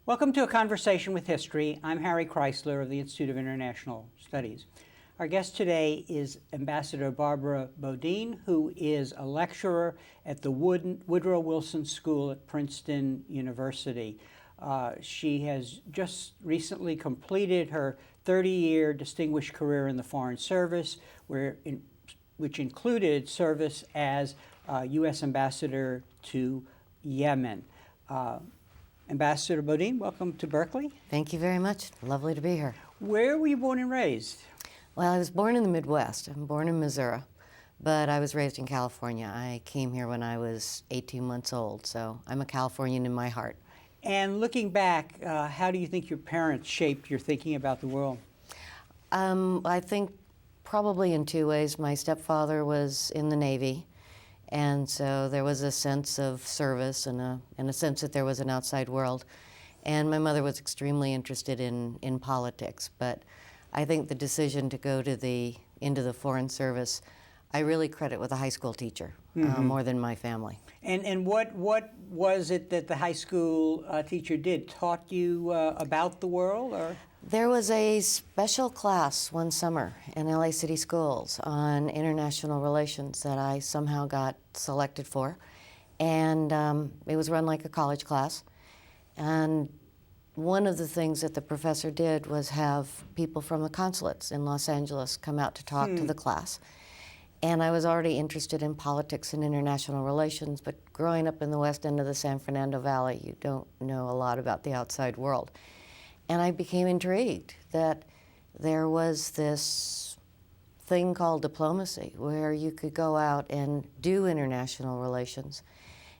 Welcome to A Conversation with History. I'm Harry Kreisler of the Institute of International Studies. Our guest today is Ambassador Barbara Bodine, who is a lecturer at the Woodrow Wilson School at Princeton University. She has just recently completed her 30-year distinguished career in the Foreign Service, which included service as U.S. Ambassador to Yemen. Ambassador Bodine, welcome to Berkeley. Thank you very much. Lovely to be here. Where were you born and raised? Well, I was born in the Midwest. I'm born in Missouri, but I was raised in California. I came here when I was 18 months old, so I'm a Californian in my heart. And looking back, how do you think your parents shaped your thinking about the world? I think probably in two ways. My stepfather was in the Navy, and so there was a sense of service and a sense that there was an outside world. And my mother was extremely interested in politics. But I think the decision to go to into the Foreign Service, I really credit with a high school teacher, more than my family. And what was it that the high school teacher did? Taught you about the world, or? There was a special class one summer in LA City Schools on international relations that I somehow got selected for. And it was run like a college class. And one of the things that the professor did was have people from the consulates in Los Angeles come out to talk to the class. And I was already interested in politics and international relations, but growing up in the west end of the San Fernando Valley, you don't know a lot about the outside world. And I became intrigued that there was this thing called diplomacy where you could go out and do international relations.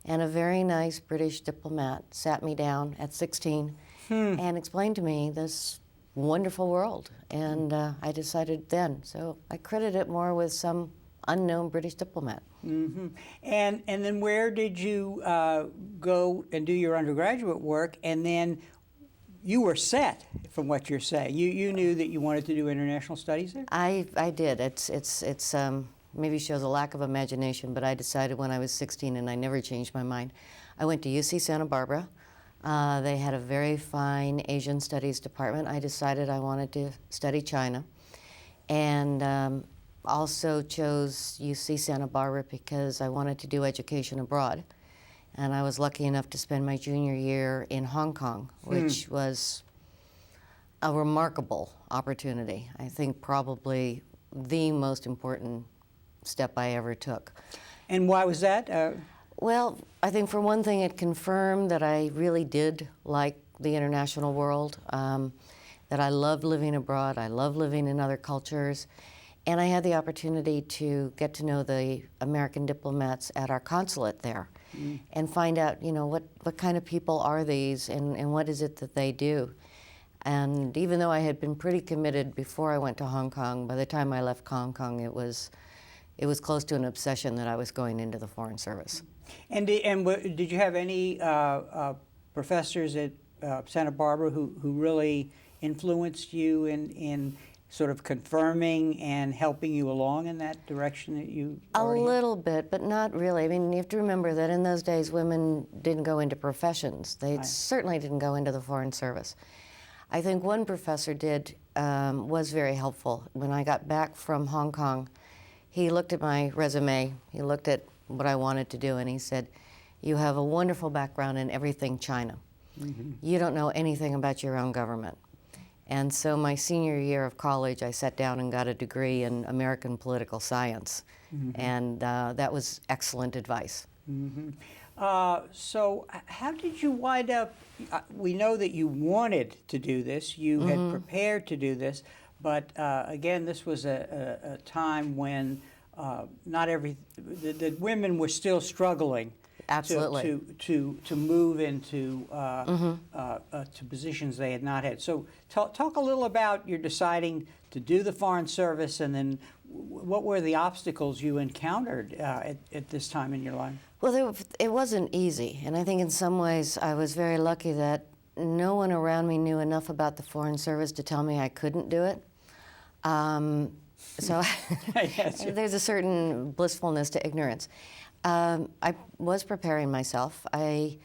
And a very nice British diplomat sat me down at 16 and explained to me this wonderful world. And I decided then. So I credit it more with some unknown British diplomat. Mm-hmm. And then where did you go and do your undergraduate work? And then you were set, from what you're saying. You knew that you wanted to do international studies there? I did. It's maybe shows a lack of imagination, but I decided when I was 16, and I never changed my mind. I went to UC Santa Barbara. They had a very fine Asian studies department. I decided I wanted to study China, and also chose UC Santa Barbara because I wanted to do education abroad. And I was lucky enough to spend my junior year in Hong Kong, which was a remarkable opportunity. I think probably the most important step I ever took. And why was that? Well, I think for one thing, it confirmed that I really did like the international world, that I loved living abroad, I love living in other cultures. And I had the opportunity to get to know the American diplomats at our consulate there and find out, what kind of people are these and what is it that they do. And even though I had been pretty committed before I went to Hong Kong, by the time I left Hong Kong, it was close to an obsession that I was going into the Foreign Service. And did you have any professors at Santa Barbara who really influenced you in sort of confirming and helping you along in that direction that you already A little bit, but not really. I mean, you have to remember that in those days, women didn't go into professions. They certainly didn't go into the Foreign Service. I think one professor was very helpful. When I got back from Hong Kong, he looked at my resume, he looked at what I wanted to do, and he said, "You have a wonderful background in everything China. You don't know anything about your own government." And so my senior year of college, I sat down and got a degree in American political science. And that was excellent advice. So how did you wind up, we know that you wanted to do this, you had prepared to do this, but again, this was a time when the women were still struggling Absolutely. to move into to positions they had not had. So talk a little about your deciding to do the Foreign Service, and then what were the obstacles you encountered at this time in your life? Well, it wasn't easy, and I think in some ways I was very lucky that no one around me knew enough about the Foreign Service to tell me I couldn't do it. So Yes. there's a certain blissfulness to ignorance. I was preparing myself. I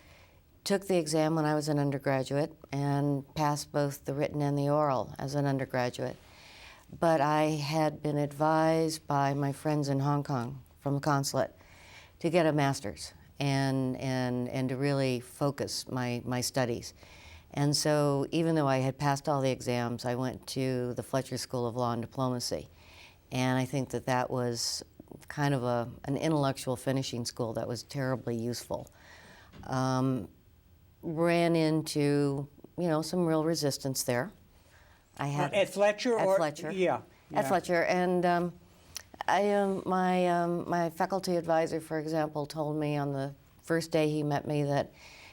took the exam when I was an undergraduate and passed both the written and the oral as an undergraduate. But I had been advised by my friends in Hong Kong from the consulate to get a master's and to really focus my studies. And so even though I had passed all the exams, I went to the Fletcher School of Law and Diplomacy. And I think that was kind of an intellectual finishing school that was terribly useful. Ran into, some real resistance there. I had At Fletcher? At or, Fletcher. Yeah. At Fletcher. And my faculty advisor, for example, told me on the first day he met me that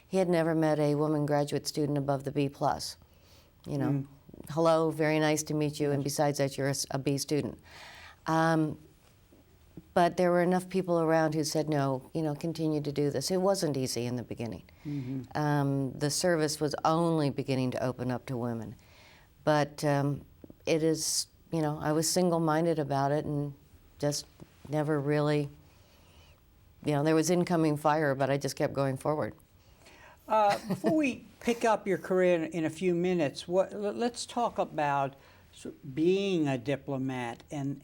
he had never met a woman graduate student above the B+. Hello, very nice to meet you, and besides that, you're a B student. But there were enough people around who said, no, continue to do this. It wasn't easy in the beginning. The service was only beginning to open up to women. But it is, I was single-minded about it and just never really, there was incoming fire, but I just kept going forward. Before we pick up your career in a few minutes, let's talk about being a diplomat and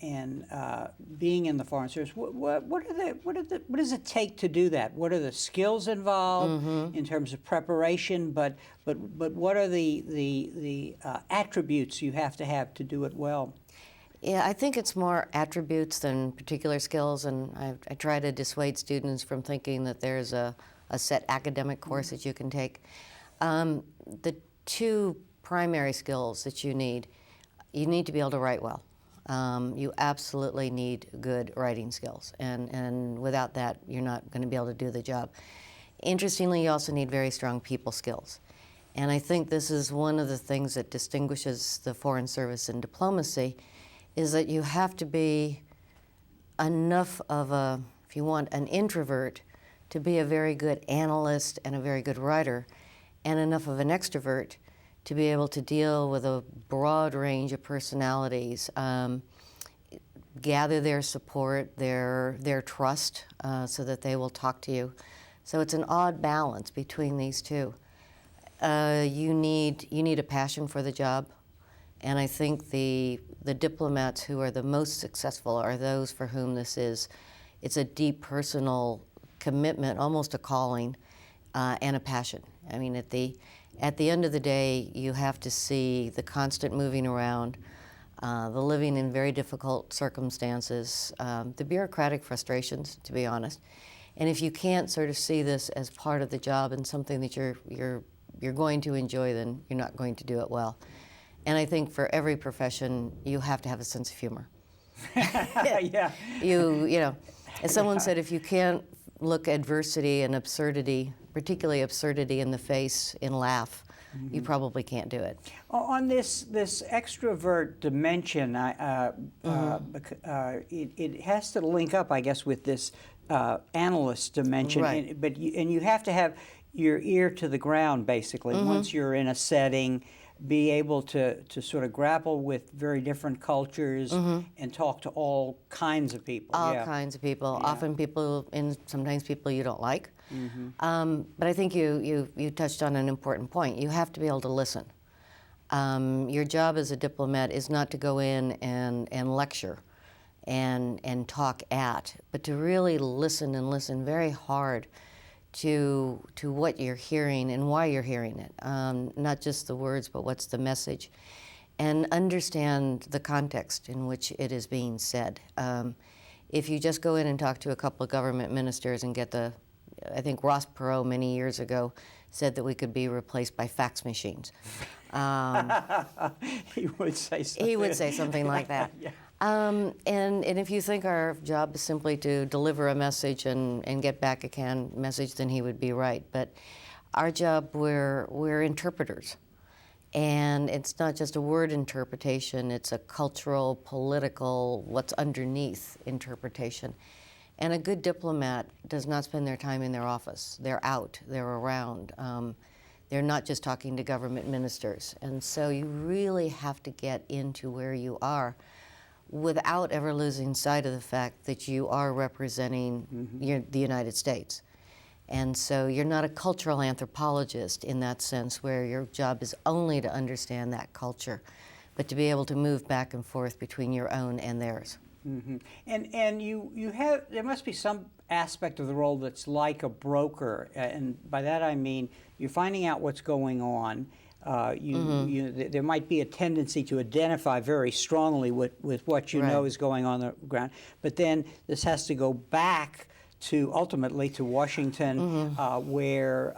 being in the Foreign Service. What does it take to do that? What are the skills involved in terms of preparation? But what are the attributes you have to do it well? Yeah, I think it's more attributes than particular skills, and I try to dissuade students from thinking that there's a set academic course that you can take. The two primary skills that you need to be able to write well. You absolutely need good writing skills, and without that, you're not going to be able to do the job. Interestingly, you also need very strong people skills. And I think this is one of the things that distinguishes the Foreign Service and diplomacy, is that you have to be enough of if you want, an introvert to be a very good analyst and a very good writer, and enough of an extrovert to be able to deal with a broad range of personalities, gather their support, their trust, so that they will talk to you. So it's an odd balance between these two. You need a passion for the job, and I think the diplomats who are the most successful are those for whom it's a deep personal commitment, almost a calling, and a passion. I mean, at the end of the day, you have to see the constant moving around, the living in very difficult circumstances, the bureaucratic frustrations, to be honest. And if you can't sort of see this as part of the job and something that you're going to enjoy, then you're not going to do it well. And I think for every profession, you have to have a sense of humor. Yeah. As someone said, if you can't look adversity and absurdity, particularly absurdity, in the face and laugh, you probably can't do it. On this extrovert dimension, it has to link up, I guess, with this analyst dimension. Right. And you have to have your ear to the ground, basically. Once you're in a setting, be able to sort of grapple with very different cultures and talk to all kinds of people. All kinds of people. Yeah. Often people, and sometimes people you don't like. But I think you touched on an important point. You have to be able to listen. Your job as a diplomat is not to go in and lecture and talk at, but to really listen and listen very hard to what you're hearing and why you're hearing it. Not just the words, but what's the message. And understand the context in which it is being said. If you just go in and talk to a couple of government ministers and get I think Ross Perot many years ago said that we could be replaced by fax machines. He would say something. He would say something like that. Yeah. And if you think our job is simply to deliver a message and get back a canned message, then he would be right. But our job, we're interpreters. And it's not just a word interpretation, it's a cultural, political, what's underneath interpretation. And a good diplomat does not spend their time in their office. They're out, they're around. They're not just talking to government ministers. And so you really have to get into where you are without ever losing sight of the fact that you are representing the United States. And so you're not a cultural anthropologist in that sense, where your job is only to understand that culture, but to be able to move back and forth between your own and theirs. And you have, there must be some aspect of the role that's like a broker, and by that I mean you're finding out what's going on. There might be a tendency to identify very strongly with what you know is going on the ground, but then this has to go back to ultimately to Washington, where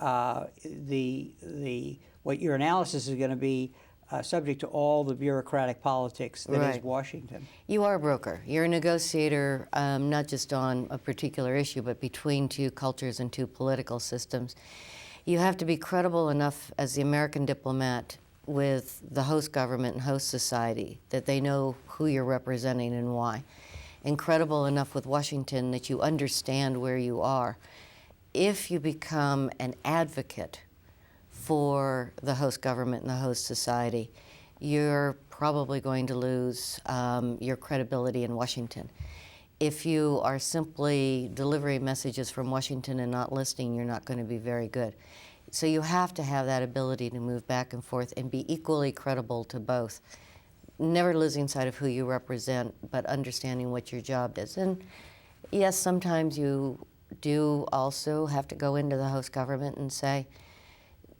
what your analysis is going to be subject to all the bureaucratic politics that is Washington. You are a broker. You're a negotiator, not just on a particular issue, but between two cultures and two political systems. You have to be credible enough as the American diplomat with the host government and host society that they know who you're representing and why. And credible enough with Washington that you understand where you are. If you become an advocate for the host government and the host society, you're probably going to lose your credibility in Washington. If you are simply delivering messages from Washington and not listening, you're not going to be very good. So you have to have that ability to move back and forth and be equally credible to both. Never losing sight of who you represent, but understanding what your job is. And yes, sometimes you do also have to go into the host government and say,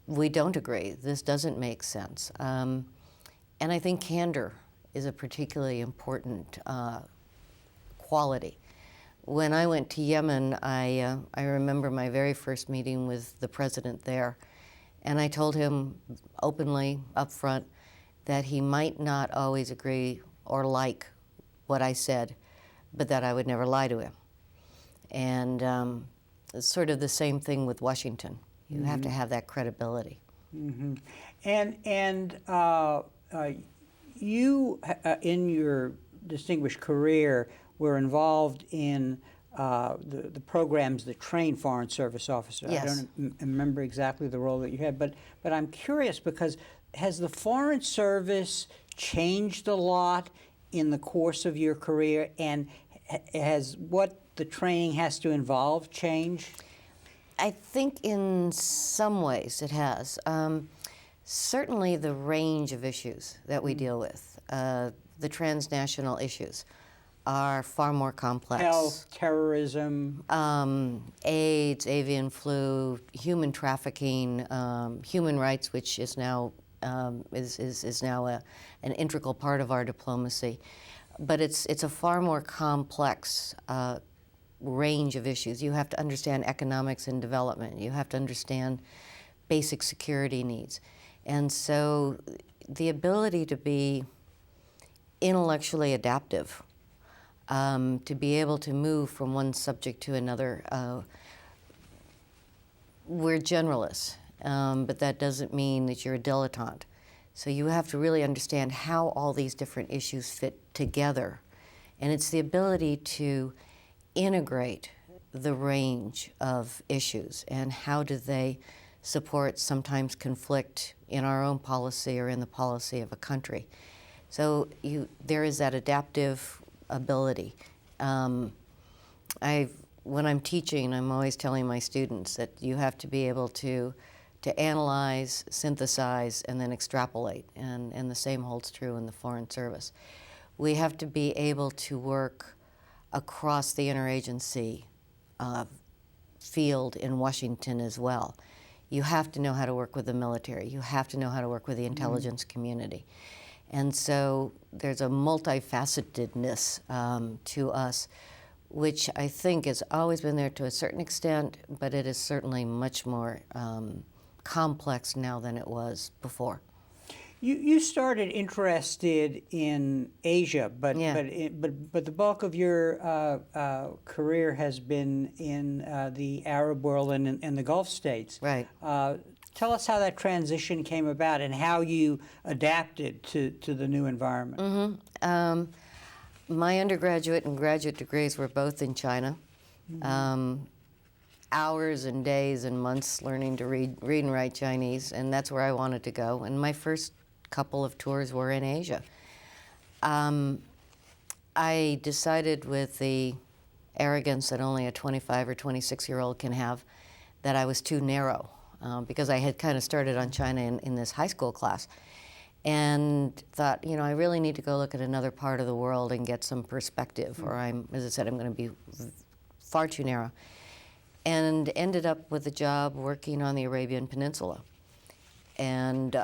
we don't agree, this doesn't make sense. And I think candor is a particularly important quality. When I went to Yemen, I remember my very first meeting with the president there, and I told him openly, up front, that he might not always agree or like what I said, but that I would never lie to him. And it's sort of the same thing with Washington. You have to have that credibility. And you, in your distinguished career, were involved in the programs that train Foreign Service officers. Yes. I don't remember exactly the role that you had, but I'm curious because has the Foreign Service changed a lot in the course of your career, and has what the training has to involve changed? I think in some ways it has. Certainly the range of issues that we deal with, the transnational issues, are far more complex. Health, terrorism, AIDS, avian flu, human trafficking, human rights, which is now is now an integral part of our diplomacy. But it's a far more complex range of issues. You have to understand economics and development. You have to understand basic security needs. And so the ability to be intellectually adaptive, to be able to move from one subject to another. We're generalists, but that doesn't mean that you're a dilettante. So you have to really understand how all these different issues fit together. And it's the ability to integrate the range of issues and how do they support, sometimes conflict in our own policy or in the policy of a country. So there is that adaptive ability. When I'm teaching, I'm always telling my students that you have to be able to analyze, synthesize, and then extrapolate, and the same holds true in the Foreign Service. We have to be able to work across the interagency field in Washington as well. You have to know how to work with the military. You have to know how to work with the intelligence community. And so there's a multifacetedness to us, which I think has always been there to a certain extent, but it is certainly much more complex now than it was before. You started interested in Asia, but Yeah. but the bulk of your career has been in the Arab world and in the Gulf states. Right. Tell us how that transition came about and how you adapted to the new environment. My undergraduate and graduate degrees were both in China. Hours and days and months learning to read and write Chinese, and that's where I wanted to go. And my first couple of tours were in Asia. I decided, with the arrogance that only a 25 or 26-year-old can have, that I was too narrow, because I had kind of started on China in this high school class, and thought, you know, I really need to go look at another part of the world and get some perspective, or as I said, I'm going to be far too narrow. And ended up with a job working on the Arabian Peninsula. And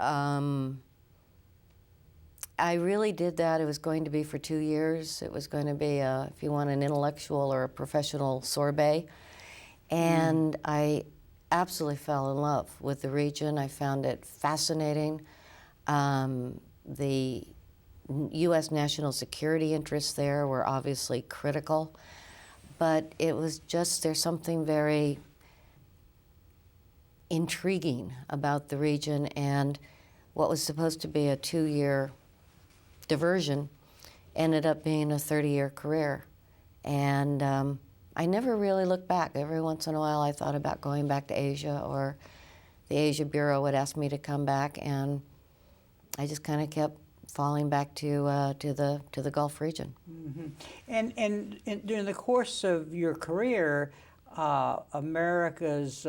I really did that. It was going to be for 2 years. It was going to be, if you want, an intellectual or a professional sorbet. And I absolutely fell in love with the region. I found it fascinating. The U.S. national security interests there were obviously critical. But it was just, there's something very intriguing about the region, and what was supposed to be a 2-year diversion ended up being a 30-year career. And I never really looked back. Every once in a while I thought about going back to Asia, or the Asia Bureau would ask me to come back, and I just kind of kept falling back to the Gulf region. And during the course of your career, America's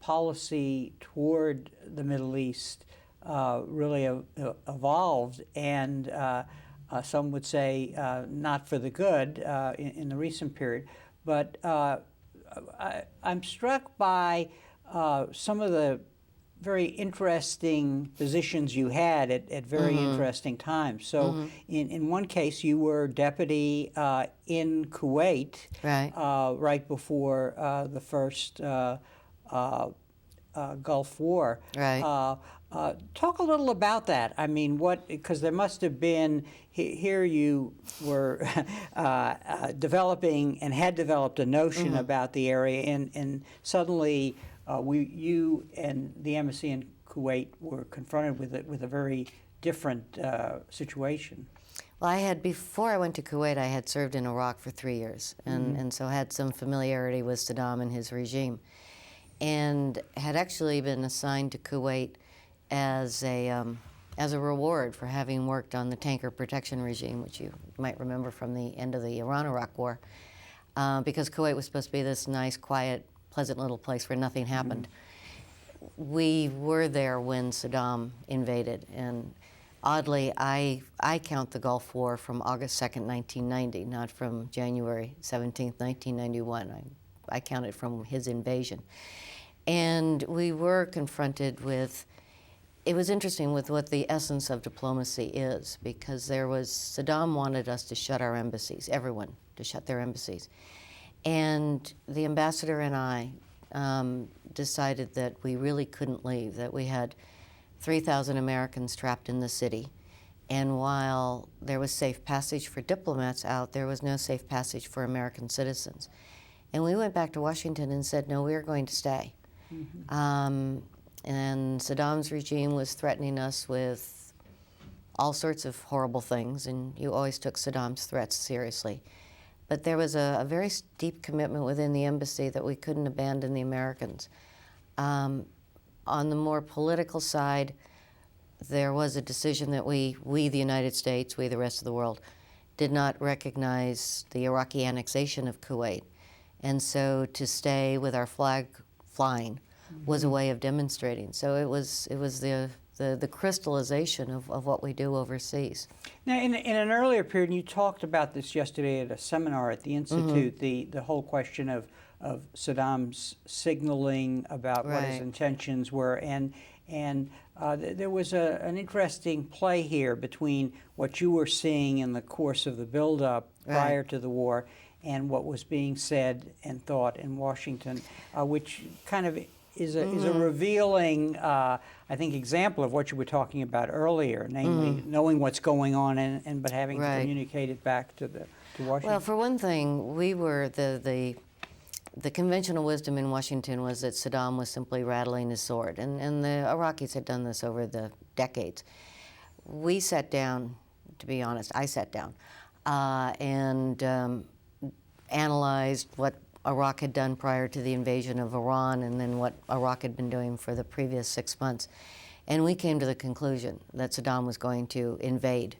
policy toward the Middle East really evolved, and some would say not for the good in the recent period. But I'm struck by some of the very interesting positions you had at very interesting times. So in one case, you were deputy in Kuwait right before the first Gulf War. Right. Talk a little about that. I mean, because there must have been, here you were developing and had developed a notion about the area, and suddenly you and the embassy in Kuwait were confronted with a very different situation. Well, before I went to Kuwait, I had served in Iraq for 3 years, and so had some familiarity with Saddam and his regime, and had actually been assigned to Kuwait as a reward for having worked on the tanker protection regime, which you might remember from the end of the Iran-Iraq War, because Kuwait was supposed to be this nice, quiet, pleasant little place where nothing happened. We were there when Saddam invaded, and oddly, I count the Gulf War from August 2nd, 1990, not from January 17th, 1991. I count it from his invasion. And we were confronted with, it was interesting with what the essence of diplomacy is, because Saddam wanted us to shut our embassies, everyone to shut their embassies. And the ambassador and I decided that we really couldn't leave, that we had 3,000 Americans trapped in the city. And while there was safe passage for diplomats out, there was no safe passage for American citizens. And we went back to Washington and said, no, we're going to stay. And Saddam's regime was threatening us with all sorts of horrible things, and you always took Saddam's threats seriously. But there was a very deep commitment within the embassy that we couldn't abandon the Americans. On the more political side, there was a decision that we, the United States, we, the rest of the world, did not recognize the Iraqi annexation of Kuwait. And so to stay with our flag flying was a way of demonstrating. So it was the crystallization of what we do overseas. Now, in an earlier period, and you talked about this yesterday at a seminar at the Institute, the whole question of Saddam's signaling about what his intentions were, and there was an interesting play here between what you were seeing in the course of the buildup prior to the war and what was being said and thought in Washington, which kind of is a revealing, I think, example of what you were talking about earlier, namely knowing what's going on but having to communicate it back to Washington. Well, for one thing, we were the conventional wisdom in Washington was that Saddam was simply rattling his sword, and the Iraqis had done this over the decades. We sat down, to be honest, I sat down and analyzed what Iraq had done prior to the invasion of Iran, and then what Iraq had been doing for the previous 6 months. And we came to the conclusion that Saddam was going to invade.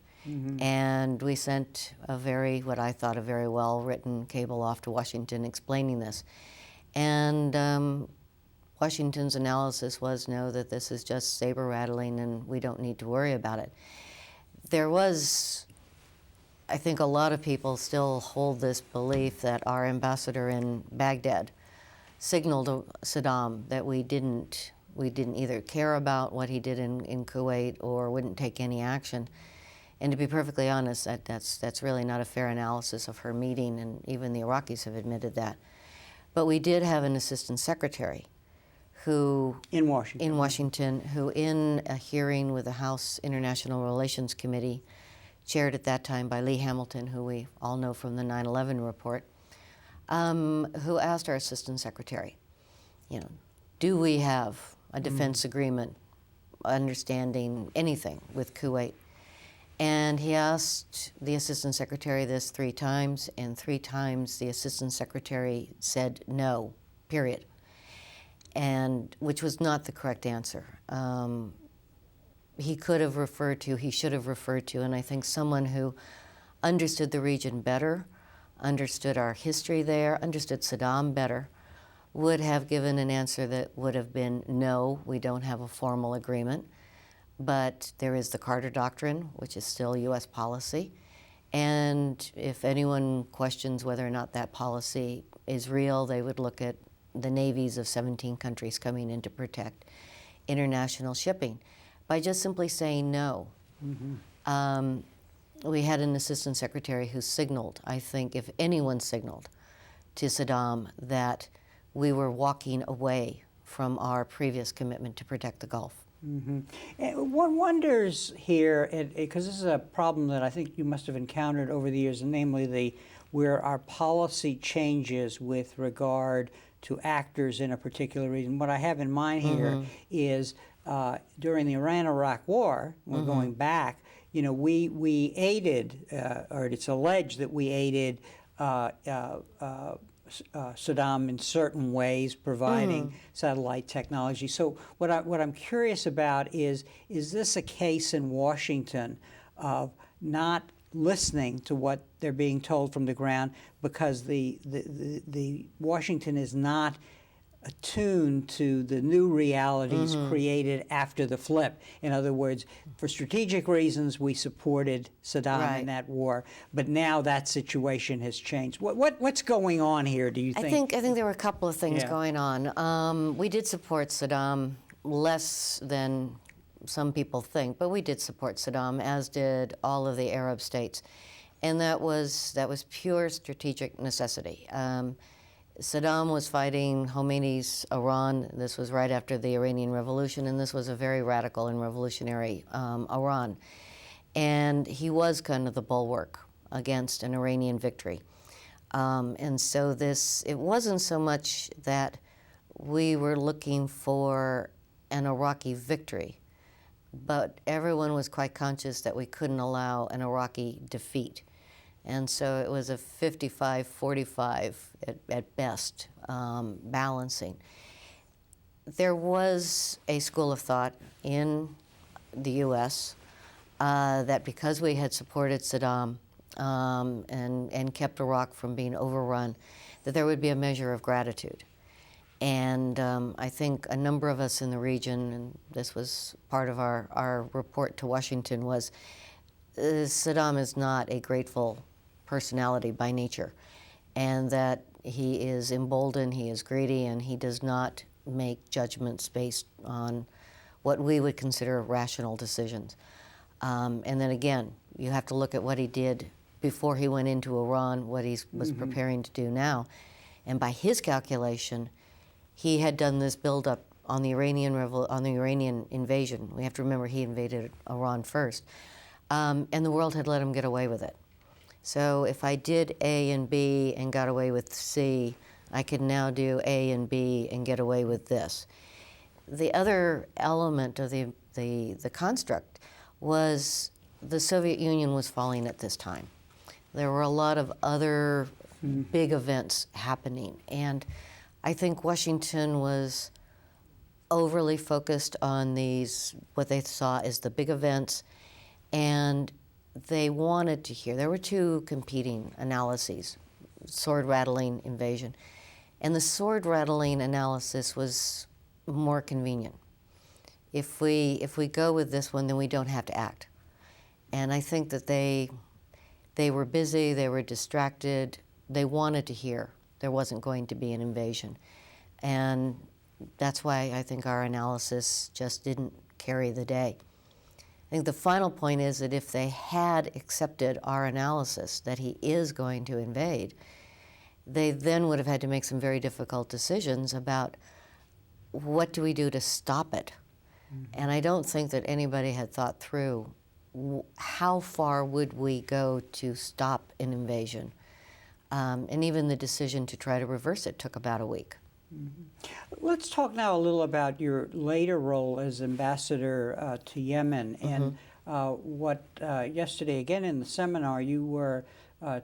And we sent what I thought, a very well-written cable off to Washington explaining this. And Washington's analysis was, no, that this is just saber rattling and we don't need to worry about it. There was, I think a lot of people still hold this belief that our ambassador in Baghdad signaled to Saddam that we didn't either care about what he did in Kuwait or wouldn't take any action. And to be perfectly honest, that's really not a fair analysis of her meeting, and even the Iraqis have admitted that. But we did have an assistant secretary who in Washington, who in a hearing with the House International Relations Committee, chaired at that time by Lee Hamilton, who we all know from the 9/11 report, who asked our assistant secretary, do we have a defense agreement, understanding anything with Kuwait? And he asked the assistant secretary this 3 times, and 3 times the assistant secretary said no, period, and which was not the correct answer. He should have referred to, and I think someone who understood the region better, understood our history there, understood Saddam better, would have given an answer that would have been, no, we don't have a formal agreement, but there is the Carter Doctrine, which is still U.S. policy, and if anyone questions whether or not that policy is real, they would look at the navies of 17 countries coming in to protect international shipping. By just simply saying no. We had an assistant secretary who signaled, I think, if anyone signaled to Saddam that we were walking away from our previous commitment to protect the Gulf. One wonders here, because this is a problem that I think you must have encountered over the years, and namely where our policy changes with regard to actors in a particular region. What I have in mind here is during the Iran-Iraq War, we're going back, we aided, or it's alleged that we aided Saddam in certain ways, providing satellite technology. So what I'm curious about is this a case in Washington of not listening to what they're being told from the ground because the Washington is not attuned to the new realities created after the flip? In other words, for strategic reasons, we supported Saddam in that war, but now that situation has changed. What's going on here, do you think? I think there were a couple of things going on. We did support Saddam less than some people think, but we did support Saddam, as did all of the Arab states, and that was pure strategic necessity. Saddam was fighting Khomeini's Iran. This was right after the Iranian Revolution, and this was a very radical and revolutionary Iran. And he was kind of the bulwark against an Iranian victory. And so it wasn't so much that we were looking for an Iraqi victory, but everyone was quite conscious that we couldn't allow an Iraqi defeat. And so it was a 55-45 at best, balancing. There was a school of thought in the U.S. That because we had supported Saddam and kept Iraq from being overrun, that there would be a measure of gratitude. And I think a number of us in the region, and this was part of our report to Washington, was Saddam is not a grateful personality by nature, and that he is emboldened, he is greedy, and he does not make judgments based on what we would consider rational decisions. And then again, you have to look at what he did before he went into Iran, what he was preparing to do now. And by his calculation, he had done this buildup on the Iranian invasion. We have to remember he invaded Iran first, and the world had let him get away with it. So if I did A and B and got away with C, I could now do A and B and get away with this. The other element of the construct was the Soviet Union was falling at this time. There were a lot of other big events happening, and I think Washington was overly focused on these, what they saw as the big events, and they wanted to hear. There were two competing analyses, sword-rattling invasion. And the sword-rattling analysis was more convenient. If we go with this one, then we don't have to act. And I think that they were busy, they were distracted, they wanted to hear there wasn't going to be an invasion. And that's why I think our analysis just didn't carry the day. I think the final point is that if they had accepted our analysis that he is going to invade, they then would have had to make some very difficult decisions about what do we do to stop it. And I don't think that anybody had thought through how far would we go to stop an invasion. And even the decision to try to reverse it took about a week. Let's talk now a little about your later role as ambassador to Yemen, and what yesterday again in the seminar you were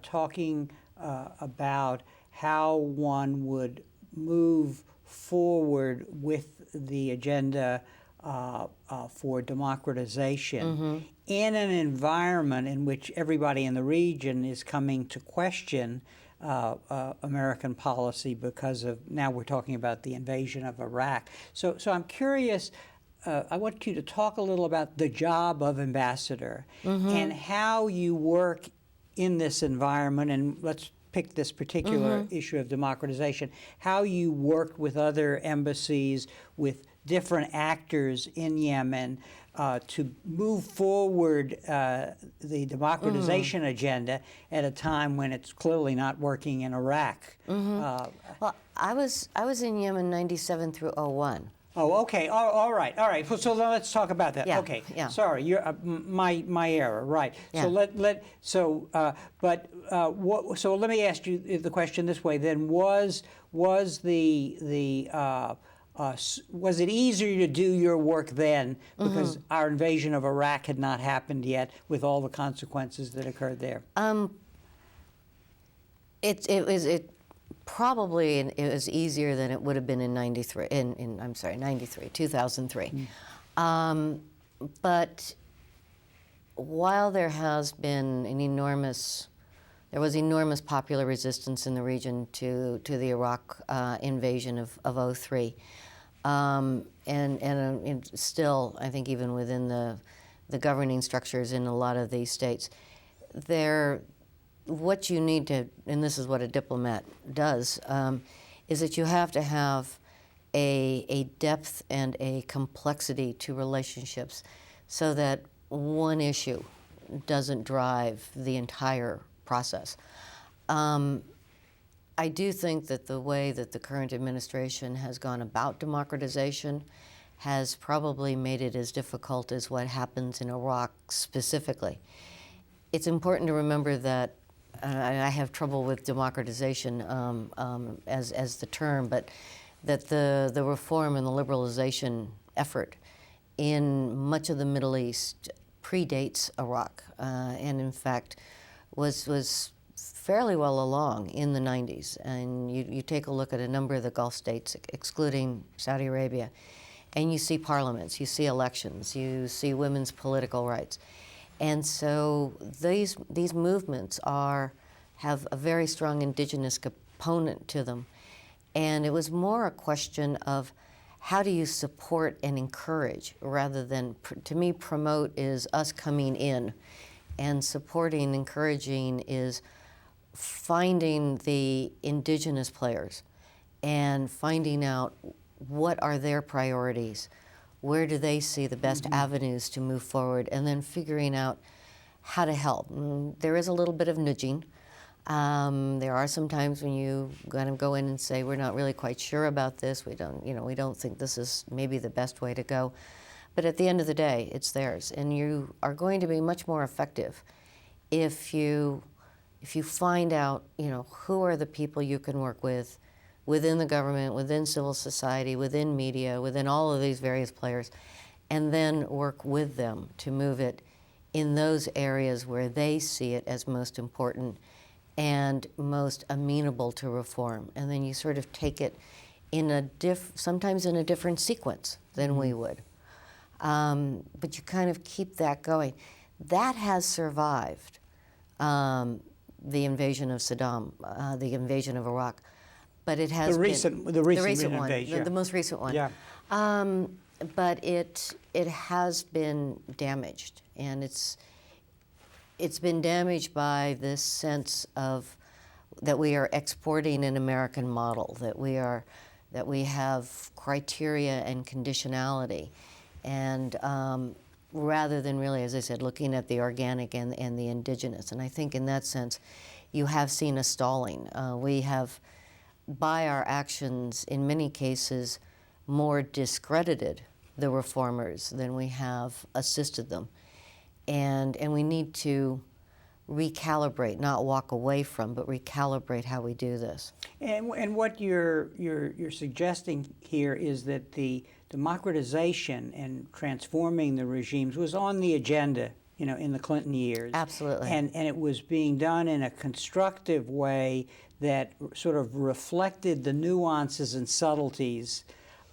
talking about how one would move forward with the agenda for democratization in an environment in which everybody in the region is coming to question American policy because of, now we're talking about the invasion of Iraq. So I'm curious, I want you to talk a little about the job of ambassador and how you work in this environment, and let's pick this particular issue of democratization, how you work with other embassies, with different actors in Yemen to move forward the democratization agenda at a time when it's clearly not working in Iraq. Well, I was in Yemen 97 through 01. Oh, okay. All right. So let's talk about that. Yeah, Okay. yeah. Sorry, you're my error. Right. Yeah. So let me ask you the question this way. Then was it easier to do your work then because our invasion of Iraq had not happened yet with all the consequences that occurred there? It probably it was easier than it would have been in 2003. But while there has been there was enormous popular resistance in the region to the Iraq invasion of 03. And still, I think even within the governing structures in a lot of these states, what you need to, and this is what a diplomat does, is that you have to have a depth and a complexity to relationships so that one issue doesn't drive the entire process. I do think that the way that the current administration has gone about democratization has probably made it as difficult as what happens in Iraq specifically. It's important to remember that I have trouble with democratization as the term, but that the reform and the liberalization effort in much of the Middle East predates Iraq, and in fact was fairly well along in the 90s. And you take a look at a number of the Gulf states, excluding Saudi Arabia, and you see parliaments, you see elections, you see women's political rights. And so these movements have a very strong indigenous component to them. And it was more a question of how do you support and encourage rather than, to me, promote is us coming in. And supporting, encouraging is finding the indigenous players and finding out what are their priorities, where do they see the best avenues to move forward, and then figuring out how to help. There is a little bit of nudging, There are some times when you kind of go in and say, we're not really quite sure about this. We don't think this is maybe the best way to go. But at the end of the day, it's theirs. And you are going to be much more effective if you find out, who are the people you can work with within the government, within civil society, within media, within all of these various players, and then work with them to move it in those areas where they see it as most important and most amenable to reform. And then you sort of take it in sometimes in a different sequence than we would. But you kind of keep that going. That has survived the invasion of Saddam, the invasion of Iraq. But it has the recent one, invasion, the most recent one. Yeah. But it has been damaged, and it's been damaged by this sense of that we are exporting an American model, that we have criteria and conditionality, and rather than really, as I said, looking at the organic and the indigenous. And I think in that sense, you have seen a stalling. We have, by our actions, in many cases, more discredited the reformers than we have assisted them. And we need to recalibrate, not walk away from, but recalibrate how we do this. And what you're suggesting here is that the democratization and transforming the regimes was on the agenda, in the Clinton years. Absolutely. And it was being done in a constructive way that sort of reflected the nuances and subtleties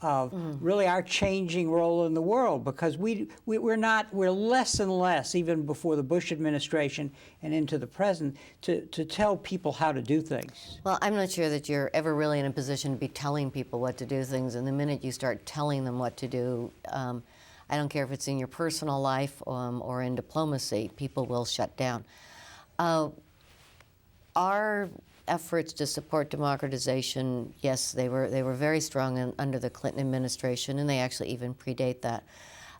of really our changing role in the world, because we're less and less, even before the Bush administration and into the present, to tell people how to do things. Well, I'm not sure that you're ever really in a position to be telling people what to do things, and the minute you start telling them what to do, I don't care if it's in your personal life or in diplomacy, people will shut down. Our efforts to support democratization, yes, they were very strong under the Clinton administration, and they actually even predate that.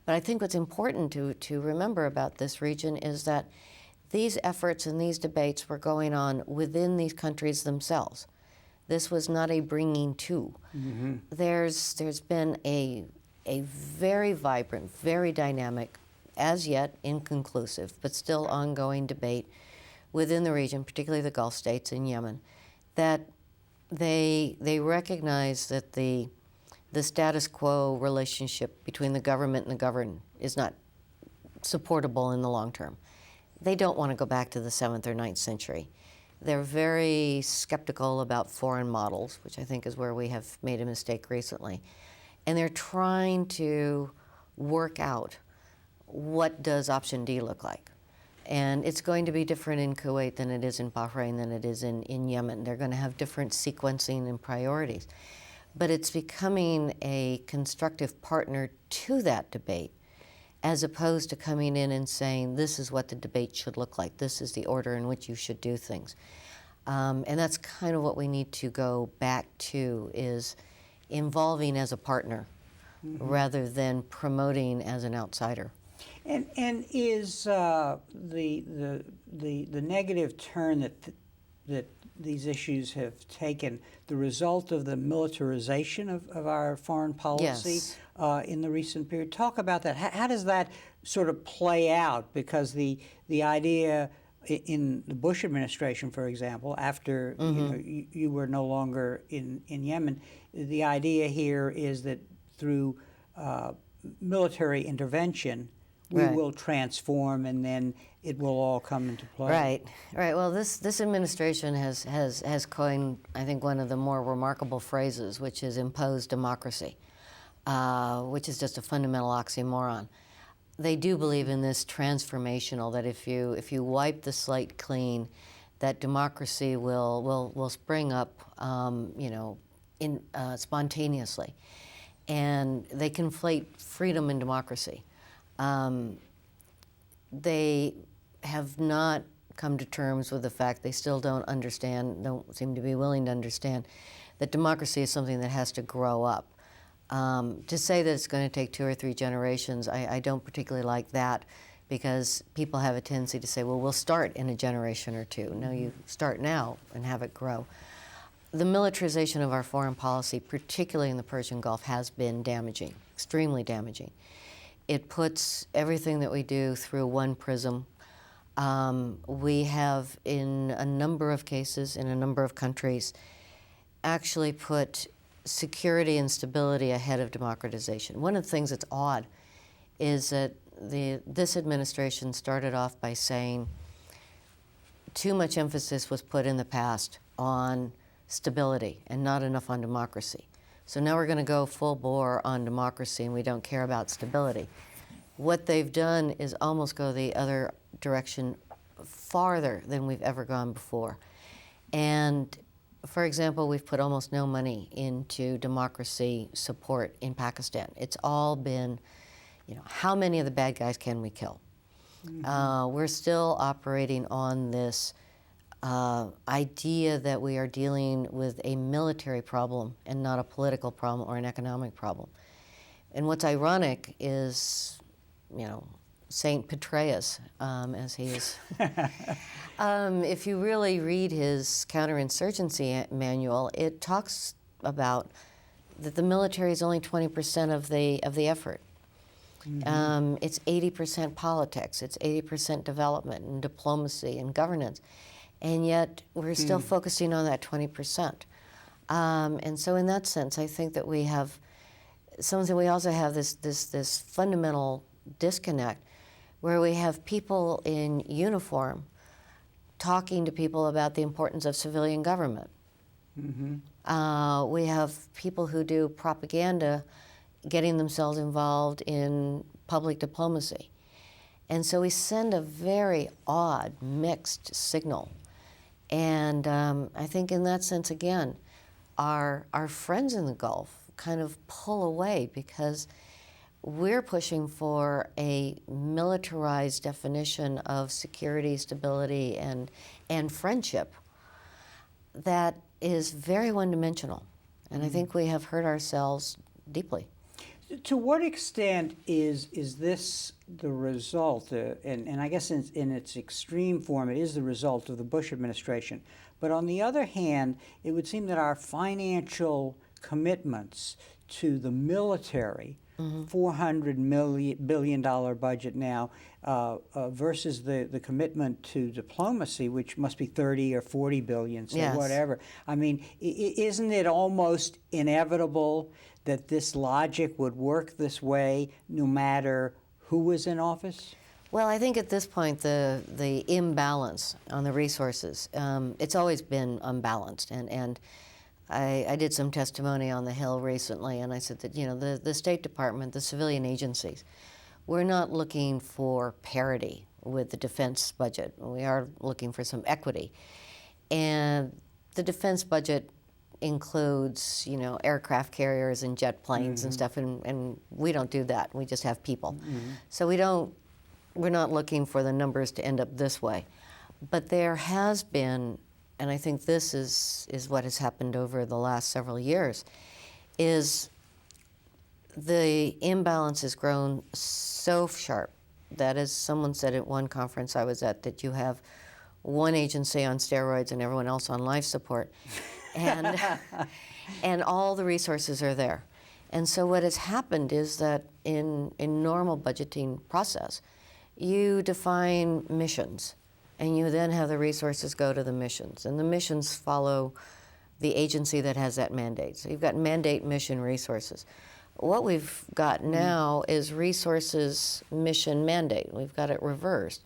But I think what's important to remember about this region is that these efforts and these debates were going on within these countries themselves. This was not a bringing to. Mm-hmm. There's been a very vibrant, very dynamic, as yet inconclusive, but still ongoing debate within the region, particularly the Gulf states and Yemen, that they recognize that the status quo relationship between the government and the governed is not supportable in the long term. They don't want to go back to the 7th or 9th century. They're very skeptical about foreign models, which I think is where we have made a mistake recently. And they're trying to work out, what does option D look like? And it's going to be different in Kuwait than it is in Bahrain, than it is in Yemen. They're going to have different sequencing and priorities. But it's becoming a constructive partner to that debate, as opposed to coming in and saying, this is what the debate should look like. This is the order in which you should do things. And that's kind of what we need to go back to, is involving as a partner, mm-hmm. rather than promoting as an outsider. And is the negative turn that these issues have taken the result of the militarization of our foreign policy? Yes. In the recent period? Talk about that. How does that sort of play out? Because the idea in the Bush administration, for example, after mm-hmm. you were no longer in Yemen, the idea here is that through military intervention, we right. will transform, and then it will all come into play. Right. Well, this administration has coined, I think, one of the more remarkable phrases, which is imposed democracy, which is just a fundamental oxymoron. They do believe in this transformational, that if you wipe the slate clean, that democracy will spring up, spontaneously, and they conflate freedom and democracy. They have not come to terms with the fact, they still don't seem to be willing to understand, that democracy is something that has to grow up. To say that it's going to take 2 or 3 generations, I don't particularly like that, because people have a tendency to say, well, we'll start in a generation or two. No, you start now and have it grow. The militarization of our foreign policy, particularly in the Persian Gulf, has been damaging, extremely damaging. It puts everything that we do through one prism. We have, in a number of cases, in a number of countries, actually put security and stability ahead of democratization. One of the things that's odd is that this administration started off by saying too much emphasis was put in the past on stability and not enough on democracy. So now we're going to go full bore on democracy and we don't care about stability. What they've done is almost go the other direction farther than we've ever gone before. And for example, we've put almost no money into democracy support in Pakistan. It's all been, how many of the bad guys can we kill? We're still operating on this idea that we are dealing with a military problem and not a political problem or an economic problem. And what's ironic is, Saint Petraeus, as he is. If you really read his counterinsurgency manual, it talks about that the military is only 20% of the effort. It's 80% politics, it's 80% development and diplomacy and governance, and yet we're still focusing on that 20%. And so in that sense, I think that we have something. We also have this fundamental disconnect where we have people in uniform talking to people about the importance of civilian government. We have people who do propaganda getting themselves involved in public diplomacy. And so we send a very odd, mixed signal. And I think in that sense, again, our friends in the Gulf kind of pull away because we're pushing for a militarized definition of security, stability, and friendship that is very one-dimensional. And I think we have hurt ourselves deeply. To what extent is this the result, and I guess in its extreme form, it is the result of the Bush administration. But on the other hand, it would seem that our financial commitments to the military, $400 billion budget now, versus the commitment to diplomacy, which must be 30 or 40 billion, so yes. Whatever. I mean, isn't it almost inevitable that this logic would work this way no matter who was in office? Well, I think at this point, the imbalance on the resources, it's always been unbalanced. And I did some testimony on the Hill recently, and I said that, the State Department, the civilian agencies, we're not looking for parity with the defense budget. We are looking for some equity. And the defense budget includes, aircraft carriers and jet planes and stuff, and we don't do that. We just have people. So we're not looking for the numbers to end up this way. But there has been, and I think this is what has happened over the last several years, is the imbalance has grown so sharp that, as someone said at one conference I was at, that you have one agency on steroids and everyone else on life support. And all the resources are there. And so what has happened is that in normal budgeting process, you define missions, and you then have the resources go to the missions. And the missions follow the agency that has that mandate. So you've got mandate, mission, resources. What we've got now is resources, mission, mandate. We've got it reversed,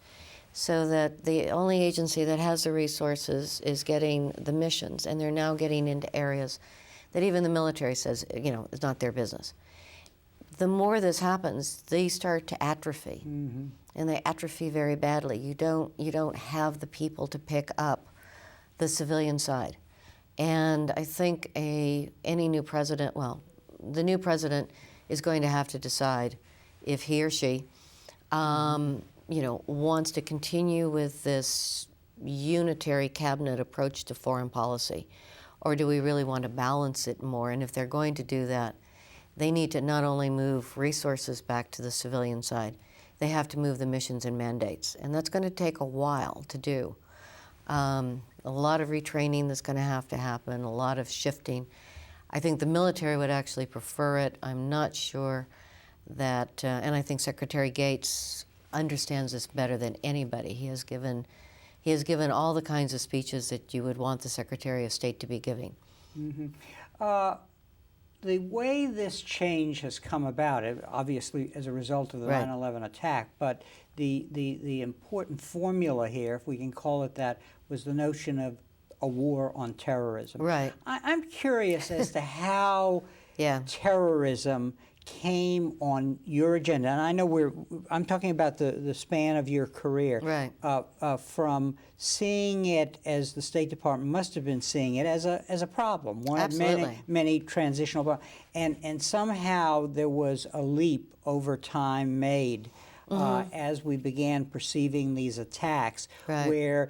so that the only agency that has the resources is getting the missions, and they're now getting into areas that even the military says, it's not their business. The more this happens, they start to atrophy, and they atrophy very badly. You don't have the people to pick up the civilian side. And I think any new president, the new president is going to have to decide if he or she wants to continue with this unitary cabinet approach to foreign policy, or do we really want to balance it more? And if they're going to do that, they need to not only move resources back to the civilian side, they have to move the missions and mandates. And that's going to take a while to do. A lot of retraining that's going to happen, a lot of shifting. I think the military would actually prefer it. I'm not sure that, and I think Secretary Gates understands this better than anybody. He has given all the kinds of speeches that you would want the Secretary of State to be giving. The way this change has come about, obviously as a result of the 9/11 attack, but the important formula here, if we can call it that, was the notion of a war on terrorism. Right. I'm curious as to how terrorism came on your agenda, and I know I'm talking about the span of your career, right? From seeing it as the State Department must have been seeing it as a problem, one Absolutely. of many transitional problems, and somehow there was a leap over time made as we began perceiving these attacks, where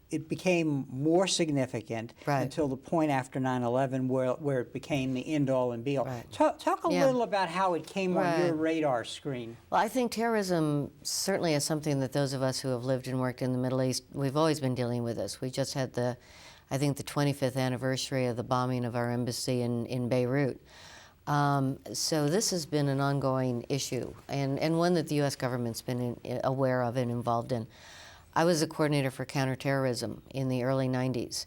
it became more significant until the point after 9/11 where it became the end-all and be-all. Talk a little about how it came on your radar screen. Well, I think terrorism certainly is something that those of us who have lived and worked in the Middle East, we've always been dealing with this. We just had I think the 25th anniversary of the bombing of our embassy in Beirut. So this has been an ongoing issue, and one that the U.S. government's been aware of and involved in. I was a coordinator for counterterrorism in the early 90s.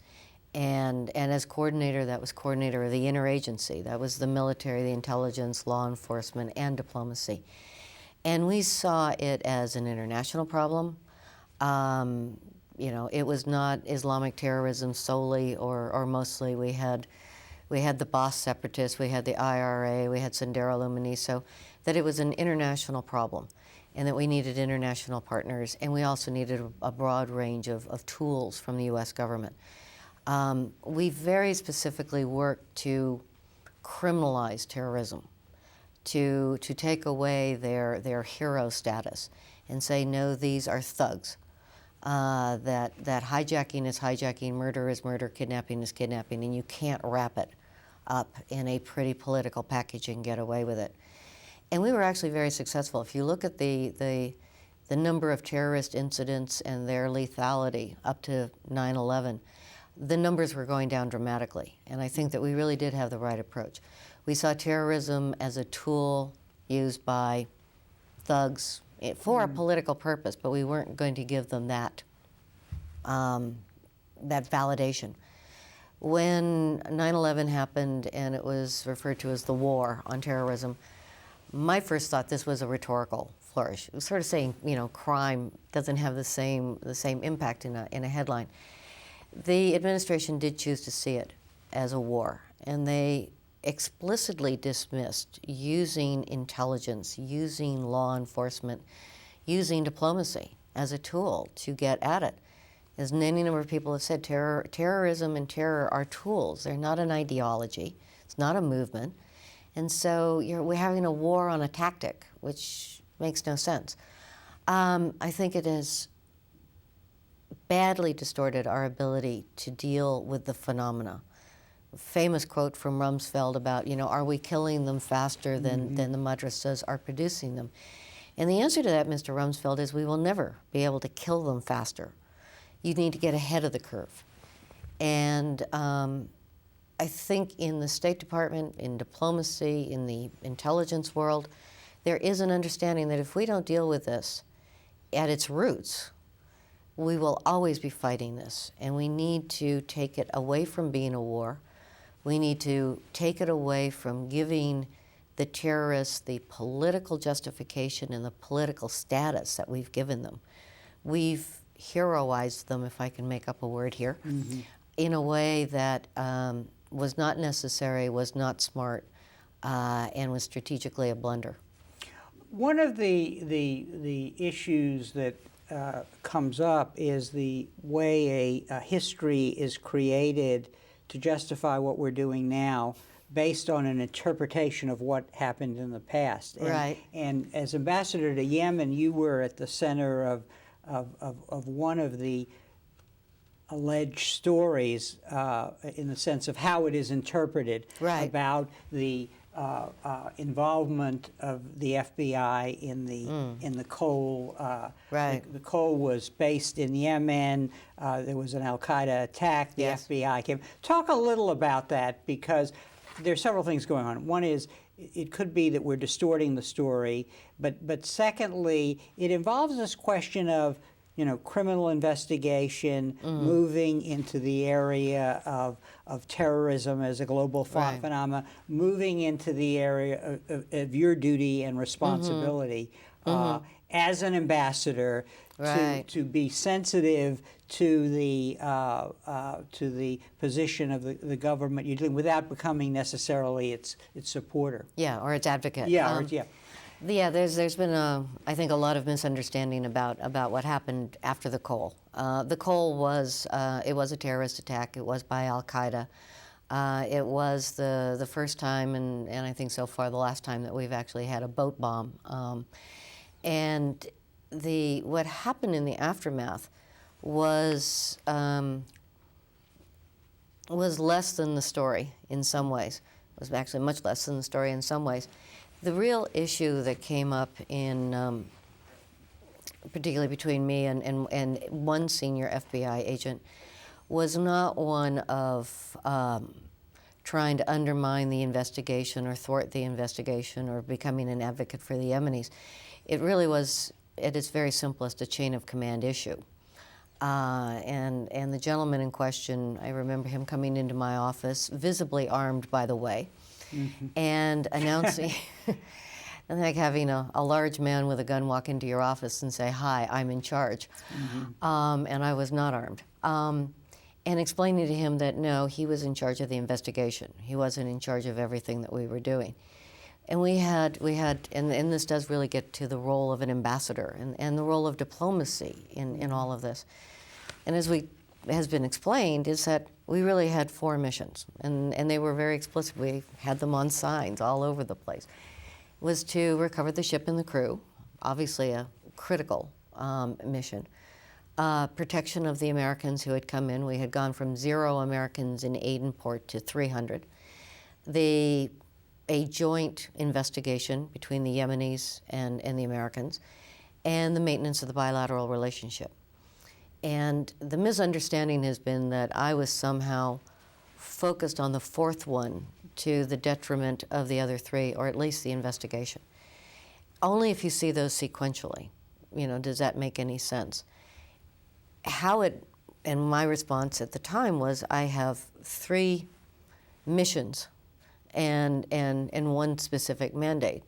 And as coordinator, that was coordinator of the interagency. That was the military, the intelligence, law enforcement, and diplomacy. And we saw it as an international problem. You know, it was not Islamic terrorism solely or mostly. We had the Ba'ath separatists, we had the IRA, we had Sendero Luminoso, that it was an international problem, and that we needed international partners, and we also needed a broad range of tools from the U.S. government. We very specifically worked to criminalize terrorism, to take away their hero status and say, no, these are thugs. That hijacking is hijacking, murder is murder, kidnapping is kidnapping, and you can't wrap it up in a pretty political package and get away with it. And we were actually very successful. If you look at the number of terrorist incidents and their lethality up to 9/11, the numbers were going down dramatically. And I think that we really did have the right approach. We saw terrorism as a tool used by thugs for a political purpose, but we weren't going to give them that validation. When 9/11 happened and it was referred to as the war on terrorism, my first thought, this was a rhetorical flourish. It was sort of saying, you know, crime doesn't have the same impact in a headline. The administration did choose to see it as a war, and they explicitly dismissed using intelligence, using law enforcement, using diplomacy as a tool to get at it. As any number of people have said, terrorism and terror are tools. They're not an ideology. It's not a movement. And so we're having a war on a tactic, which makes no sense. I think it has badly distorted our ability to deal with the phenomena. A famous quote from Rumsfeld about, you know, are we killing them faster than the madrasas are producing them? And the answer to that, Mr. Rumsfeld, is we will never be able to kill them faster. You need to get ahead of the curve. And I think in the State Department, in diplomacy, in the intelligence world, there is an understanding that if we don't deal with this at its roots, we will always be fighting this. And we need to take it away from being a war. We need to take it away from giving the terrorists the political justification and the political status that we've given them. We've heroized them, if I can make up a word here, in a way that was not necessary, was not smart, and was strategically a blunder. One of the issues that comes up is the way a history is created to justify what we're doing now based on an interpretation of what happened in the past. And as ambassador to Yemen, you were at the center of one of the alleged stories in the sense of how it is interpreted about the involvement of the FBI in the Cole. Right. The Cole was based in Yemen. There was an Al-Qaeda attack. The Yes. FBI came. Talk a little about that, because there's several things going on. One is it could be that we're distorting the story, but secondly, it involves this question of, you know, criminal investigation, moving into the area of terrorism as a global Right. phenomenon, moving into the area of your duty and responsibility as an ambassador Right. to be sensitive to the position of the government you're dealing without becoming necessarily its supporter. Yeah, or its advocate. Yeah, Yeah, there's been I think a lot of misunderstanding about what happened after the Cole. The Cole was it was a terrorist attack. It was by Al-Qaeda. It was the first time, and I think so far the last time, that we've actually had a boat bomb. And what happened in the aftermath was less than the story in some ways. It was actually much less than the story in some ways. The real issue that came up in, particularly between me and one senior FBI agent, was not one of trying to undermine the investigation or thwart the investigation or becoming an advocate for the Yemenis. It really was, at its very simplest, a chain of command issue. And the gentleman in question, I remember him coming into my office, visibly armed, by the way, and announcing, and like having a large man with a gun walk into your office and say, "Hi, I'm in charge." And I was not armed. And explaining to him that no, he was in charge of the investigation. He wasn't in charge of everything that we were doing. And we had, and this does really get to the role of an ambassador and the role of diplomacy in all of this. And has been explained, is that we really had 4 missions, and they were very explicit. We had them on signs all over the place. It was to recover the ship and the crew, obviously a critical mission. Protection of the Americans who had come in. We had gone from 0 Americans in Aden port to 300. A joint investigation between the Yemenis and the Americans, and the maintenance of the bilateral relationship. And the misunderstanding has been that I was somehow focused on the 4th one to the detriment of the other 3, or at least the investigation. Only if you see those sequentially, you know, does that make any sense. And my response at the time was, I have 3 missions and 1 specific mandate.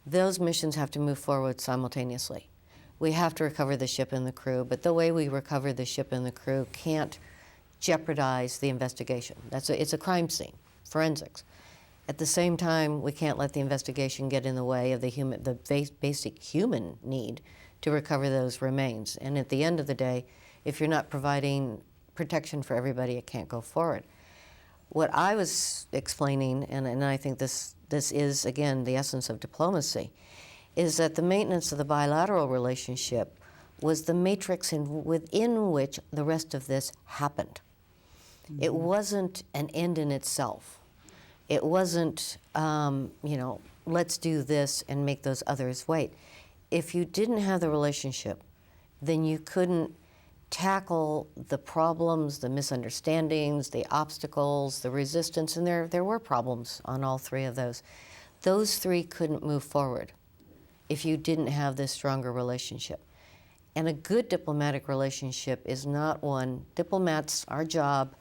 Those missions have to move forward simultaneously. We have to recover the ship and the crew, but the way we recover the ship and the crew can't jeopardize the investigation. It's a crime scene, forensics. At the same time, we can't let the investigation get in the way of the basic human need to recover those remains. And at the end of the day, if you're not providing protection for everybody, it can't go forward. What I was explaining, and I think this is, again, the essence of diplomacy, is that the maintenance of the bilateral relationship was the matrix within which the rest of this happened. It wasn't an end in itself. It wasn't, let's do this and make those others wait. If you didn't have the relationship, then you couldn't tackle the problems, the misunderstandings, the obstacles, the resistance, and there were problems on all 3 of those. Those 3 couldn't move forward if you didn't have this stronger relationship. And a good diplomatic relationship is not one, diplomats, our job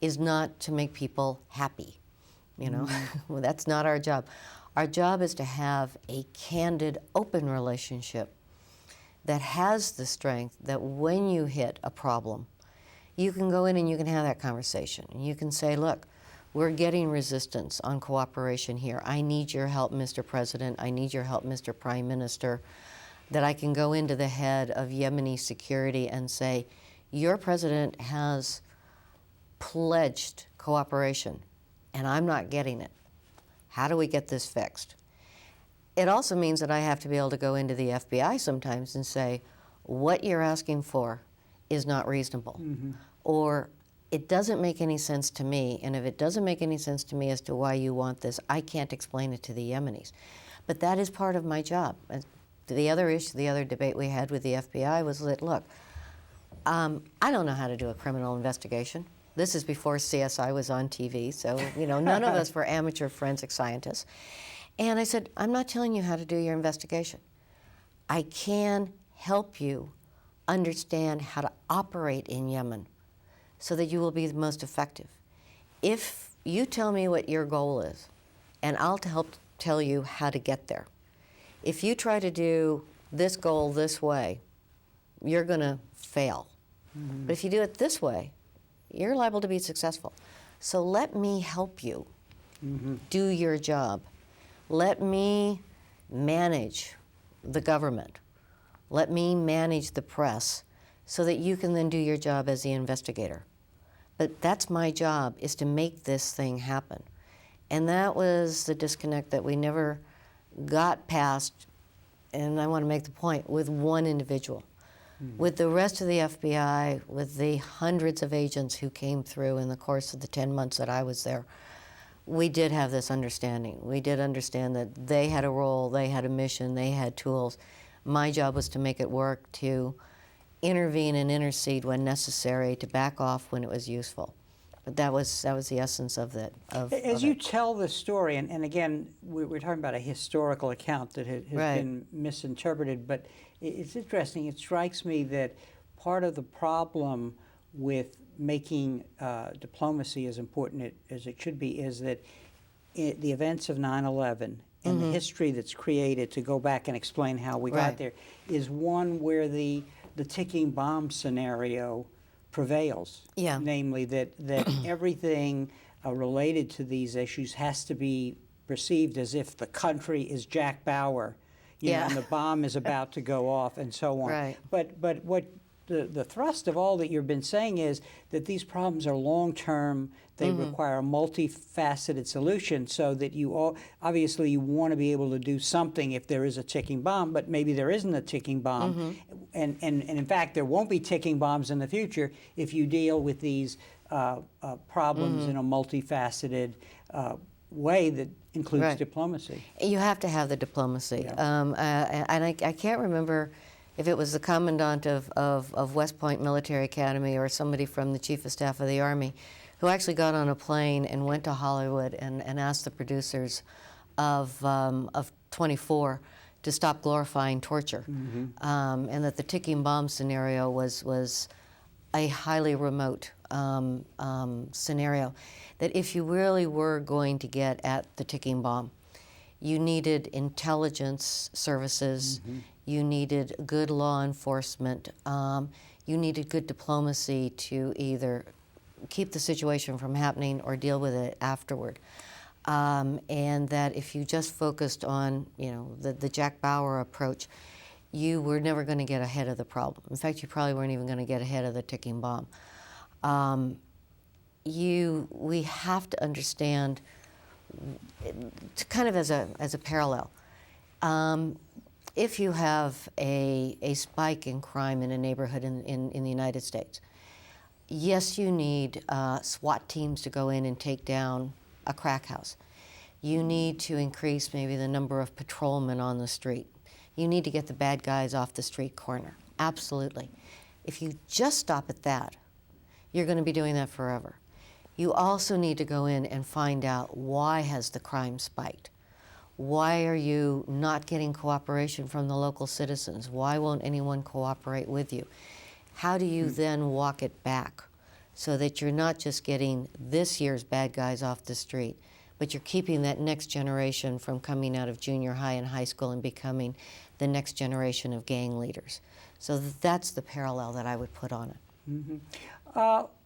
is not to make people happy, you know? Well, that's not our job. Our job is to have a candid, open relationship that has the strength that when you hit a problem, you can go in and you can have that conversation. And you can say, look, we're getting resistance on cooperation here. I need your help, Mr. President. I need your help, Mr. Prime Minister. That I can go into the head of Yemeni security and say, your president has pledged cooperation, and I'm not getting it. How do we get this fixed? It also means that I have to be able to go into the FBI sometimes and say, what you're asking for is not reasonable. Or it doesn't make any sense to me, and if it doesn't make any sense to me as to why you want this, I can't explain it to the Yemenis. But that is part of my job. And the other issue, the other debate we had with the FBI was that, look, I don't know how to do a criminal investigation. This is before CSI was on TV, so none of us were amateur forensic scientists. And I said, I'm not telling you how to do your investigation. I can help you understand how to operate in Yemen so that you will be the most effective. If you tell me what your goal is, and I'll help tell you how to get there. If you try to do this goal this way, you're going to fail. Mm-hmm. But if you do it this way, you're liable to be successful. So let me help you do your job. Let me manage the government. Let me manage the press so that you can then do your job as the investigator. But that's my job, is to make this thing happen. And that was the disconnect that we never got past, and I want to make the point, with one individual. With the rest of the FBI, with the hundreds of agents who came through in the course of the 10 months that I was there, we did have this understanding. We did understand that they had a role, they had a mission, they had tools. My job was to make it work, to intervene and intercede when necessary, to back off when it was useful. But that was the essence of that. As you tell the story, and again, we're talking about a historical account that has been misinterpreted, but it's interesting. It strikes me that part of the problem with making diplomacy as important as it should be is that the events of 9/11 and the history that's created to go back and explain how we got there is one where the ticking bomb scenario prevails. Yeah. Namely that everything related to these issues has to be perceived as if the country is Jack Bauer, and the bomb is about to go off and so on. Right. But what the thrust of all that you've been saying is that these problems are long-term. They require a multifaceted solution, so that obviously you want to be able to do something if there is a ticking bomb, but maybe there isn't a ticking bomb. And in fact, there won't be ticking bombs in the future if you deal with these problems in a multifaceted way that includes diplomacy. You have to have the diplomacy. And I can't remember if it was the commandant of West Point Military Academy or somebody from the Chief of Staff of the Army who actually got on a plane and went to Hollywood and asked the producers of 24 to stop glorifying torture, and that the ticking bomb scenario was a highly remote scenario, that if you really were going to get at the ticking bomb, you needed intelligence services, you needed good law enforcement, you needed good diplomacy to either keep the situation from happening or deal with it afterward. And that if you just focused on, the Jack Bauer approach, you were never going to get ahead of the problem. In fact, you probably weren't even going to get ahead of the ticking bomb. We have to understand, kind of as a parallel, if you have a spike in crime in a neighborhood in the United States, yes, you need SWAT teams to go in and take down a crack house. You need to increase maybe the number of patrolmen on the street. You need to get the bad guys off the street corner. Absolutely. If you just stop at that, you're going to be doing that forever. You also need to go in and find out, why has the crime spiked? Why are you not getting cooperation from the local citizens? Why won't anyone cooperate with you? How do you then walk it back so that you're not just getting this year's bad guys off the street, but you're keeping that next generation from coming out of junior high and high school and becoming the next generation of gang leaders? So that's the parallel that I would put on it.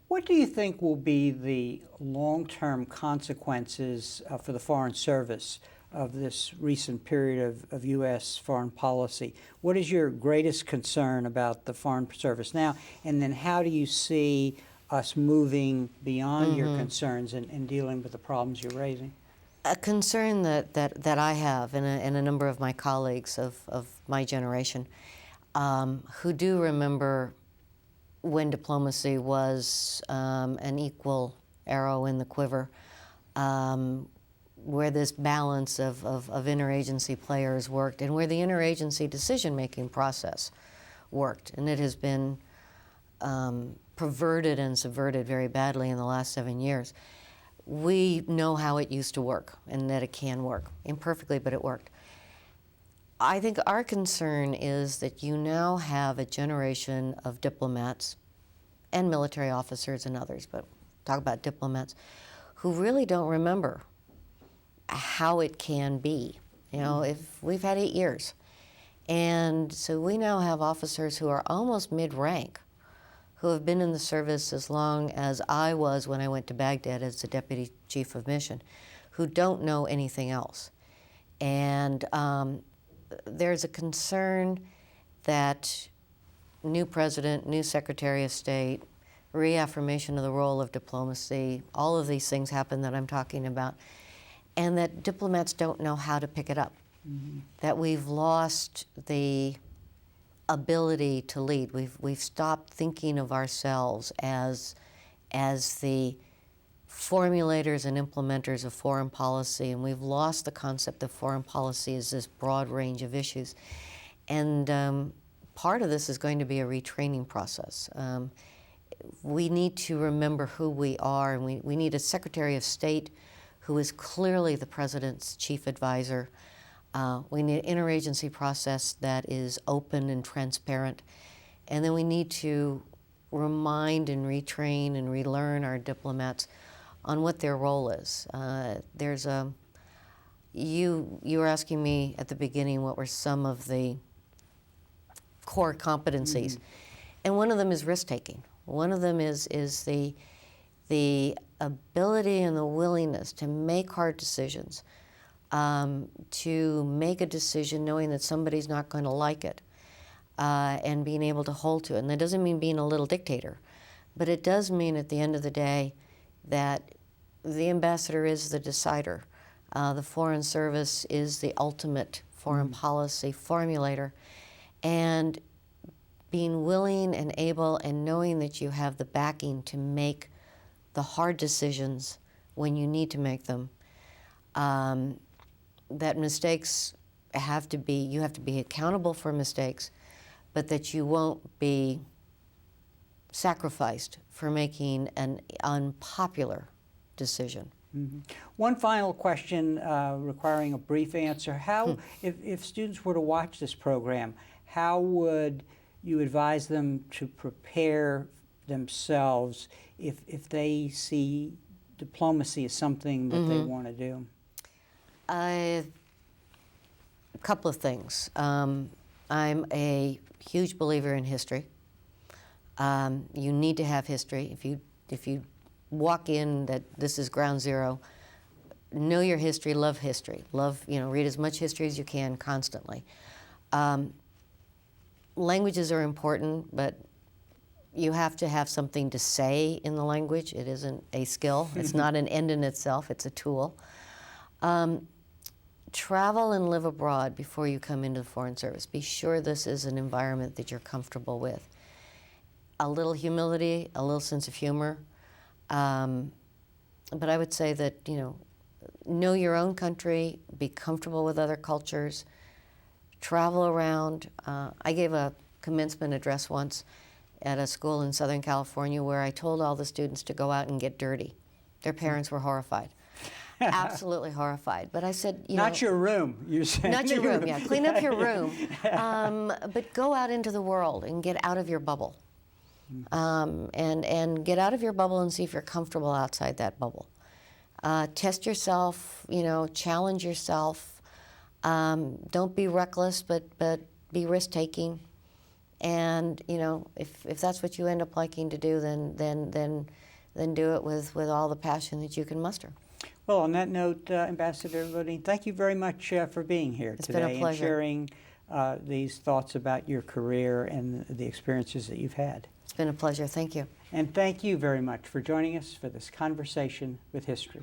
What do you think will be the long-term consequences for the Foreign Service of this recent period of U.S. foreign policy? What is your greatest concern about the Foreign Service now? And then how do you see us moving beyond your concerns and dealing with the problems you're raising? A concern that I have, and a number of my colleagues of my generation, who do remember when diplomacy was an equal arrow in the quiver, where this balance of interagency players worked, and where the interagency decision-making process worked. And it has been perverted and subverted very badly in the last 7 years. We know how it used to work, and that it can work. Imperfectly, but it worked. I think our concern is that you now have a generation of diplomats and military officers and others, but talk about diplomats, who really don't remember how it can be. You know, if we've had 8 years. And so we now have officers who are almost mid-rank, who have been in the service as long as I was when I went to Baghdad as the Deputy Chief of Mission, who don't know anything else. And there's a concern that new president, new Secretary of State, reaffirmation of the role of diplomacy, all of these things happen that I'm talking about, and that diplomats don't know how to pick it up. Mm-hmm. That we've lost the ability to lead. We've stopped thinking of ourselves as the formulators and implementers of foreign policy, and we've lost the concept of foreign policy as this broad range of issues. And part of this is going to be a retraining process. We need to remember who we are, and we need a Secretary of State who is clearly the President's chief advisor. We need an interagency process that is open and transparent. And then we need to remind and retrain and relearn our diplomats on what their role is. You were asking me at the beginning what were some of the core competencies. Mm-hmm. And one of them is risk-taking. One of them is the ability and the willingness to make hard decisions, to make a decision knowing that somebody's not going to like it, and being able to hold to it. And that doesn't mean being a little dictator, but it does mean at the end of the day that the ambassador is the decider. The Foreign Service is the ultimate foreign policy formulator. And being willing and able and knowing that you have the backing to make the hard decisions when you need to make them, that mistakes you have to be accountable for mistakes, but that you won't be sacrificed for making an unpopular decision. Mm-hmm. One final question requiring a brief answer. How, if students were to watch this program, how would you advise them to prepare themselves if they see diplomacy as something that they want to do? A couple of things. I'm a huge believer in history. You need to have history. If you walk in that this is ground zero, know your history, love history. Read as much history as you can constantly. Languages are important, but you have to have something to say in the language. It isn't a skill. It's not an end in itself. It's a tool. Travel and live abroad before you come into the Foreign Service. Be sure this is an environment that you're comfortable with. A little humility, a little sense of humor. But I would say that, know your own country, be comfortable with other cultures, travel around. I gave a commencement address once at a school in Southern California where I told all the students to go out and get dirty. Their parents were horrified. Absolutely horrified. But I said, not your room, you're saying. Not your room, yeah. Clean up your room. But go out into the world and get out of your bubble. And get out of your bubble and see if you're comfortable outside that bubble. Test yourself, challenge yourself. Don't be reckless, but be risk-taking. And if that's what you end up liking to do, then do it with all the passion that you can muster. Well, on that note, Ambassador Bodine, thank you very much for being here today and sharing these thoughts about your career and the experiences that you've had. It's been a pleasure. Thank you. And thank you very much for joining us for this conversation with history.